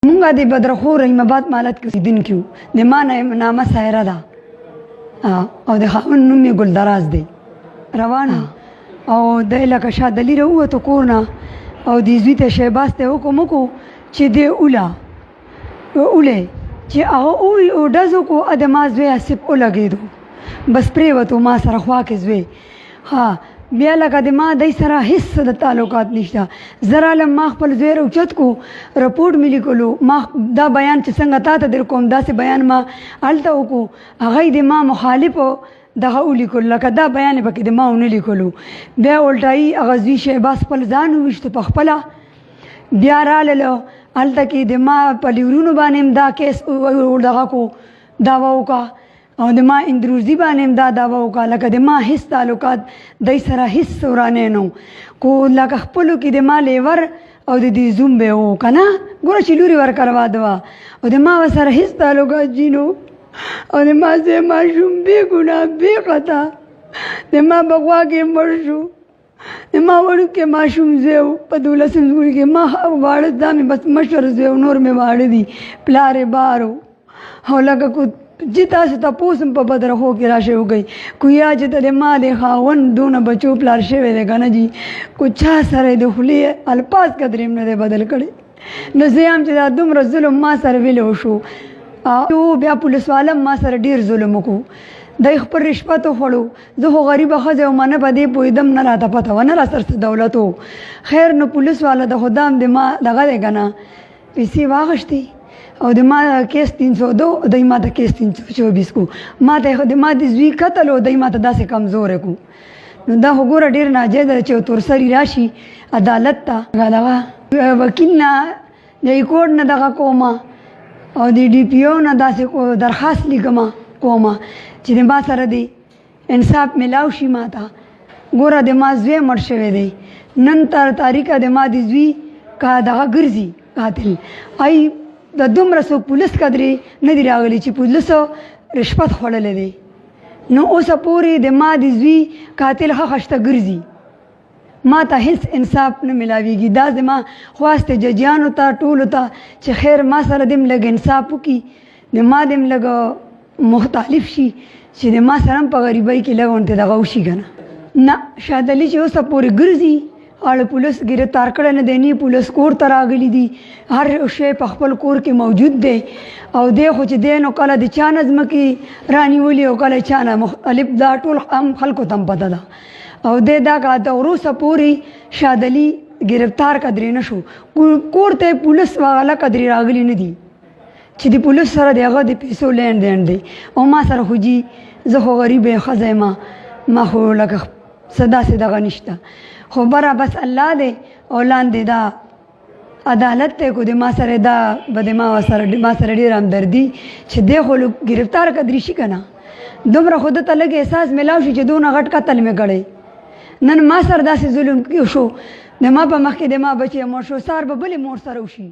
مونږه د بدرخو رحیم آباد مالت کې اوسېدونکي یو. د ما نامه سایره ده او د خاوند نوم یې ګلدراز دی. روانه او دی لکه شاده لي راووتو کور نه او دې زوی ته شیباس ته حکم وکړو چې دی اولی چې هغه ووایي او ډز وکړو د ما زوی اسیب ولګېدو بس پرېوتو ما سره خوا کې زوی. ها بیا لکه د ما دی سره هېڅ د تعلقات نشته. زه رالم ما خپل زوی راوچت کو رپورټ مې لیکلو ما دا بیان چې څنګه تا ته در کوم داسې بیان ما هلته وکړو هغه یې د ما مخالفو دغه ولیکلو لکه دا بیان یې پکې د ما ونه لیکلو. بیا الټایي هغه زوی شهباز خپل ځان وویشتو په خپله. بیا راللو هلته کې د ما په لیورونو باندې هم دا کیس دغه کو دعوه وکړه او د ما اندروزي باندې هم دا دعوه وکړه لکه د ما هېڅ تعلقات دی سره هېڅ ورانه نه کو لکه خپلو کې د ما لیور او د دې زوم به و که نه ګوره چې لورې ورکړه واده وه او د ما ورسره هېڅ تعلقات جینو او د ما زوی ماشوم بې ګناه بې خطا د ما په خوا کې مړ شو. د ما وړوکی ماشوم زوی و په 12 زوی کې ما واړه دا مې بس مشر زوی و نور مې واړه دي پلار یې بار و او لکه کو چې تاسو تپوس هم په بدرخو کې راشئ وکئ کو یا چې ته د ما د خاوند دونه بچو پلار شوی دی که نه جي کو چا سره د خولې الفاظ قدرې هم نه دی بدل کړی. نو زه یم چې دا دومره ظلم ما سره ویلی وشو او بیا پولیس والا ما سره ډېر ظلم وکړو. دی خپل رشوت وخوړو. زه خو غریبه ښځه یم نه په دې پوهېدم نه راته پته وه نه را سره څه دولت و. خیر نو پولیس والا د خو دا هم د ما دغه دی که نه پیسې واخیستې او د ما کیس 302 دی ما ته کیس 324 کو. ما ته د ما د زوی قتل او دی ما ته داسې کمزوری کو. نو دا خو ګوره ډېر ناجایزه ده چې تورسري راشي عدالت ته دغه وکیل نه د هایکورټ نه دغه کومه او د ډي پي او نه داسې درخواست لیکمه کومه چې د ما سره دی انصاف میلاو شي ما ته. ګوره د ما زوی مړ شوی دی نن تر تاریخه د ما د زوی که دغه ګرځي قاتل ای د دومره څوک پولیس قدرې نه دي راغلي چې پولیسو رشوت خوړلی دی. نو اوسه پورې د ما د زوی قاتل ښه شته ګرځي ما ته هېڅ انصاف نه میلاویږي. دا زما خواست ججیانو ته ټولو ته چې خیر ما سره دې هم لږ انصاف وکړي د ما دې هم لږ مختلف شي چې د ما سره هم په غریبۍ کې لږ غونتې دغه وشي که نه. شادلي چې اوسه پورې ګرځي اړ پولیس ګرفتار کړی نه دی نه پولیس کور ته راغلی دي هر شی په خپل کور کې موجود دی او دی خو چې دی نو کله د چا نه ځمکې رانیولي او کله چا نه مختلف دا ټول عام خلکو ته هم پته ده او دی دا که د وروسته پورې شادلي ګرفتار قدرې نه شو کور ته پولیس واغله قدرې راغلي نه دي چې د پولیس سره د هغه د پیسو لین دین دی او ما سره خو جي زه خو غریبه ښځه یم ما خو لکه څه داسې دغه نشته خو بره بس الله دی او لاندې دا عدالت دی کو د ما سره دا به د ما سره ډېر همدردي چې دی خو ګرفتار قدرې شي که نه دومره خو دته لږ احساس میلاو شي چې دونه غټ قتل مې کړی نن ما سره داسې ظلم شو د ما په مخ کې د ما بچی مړ شو سهار به بلې مور سره وشي.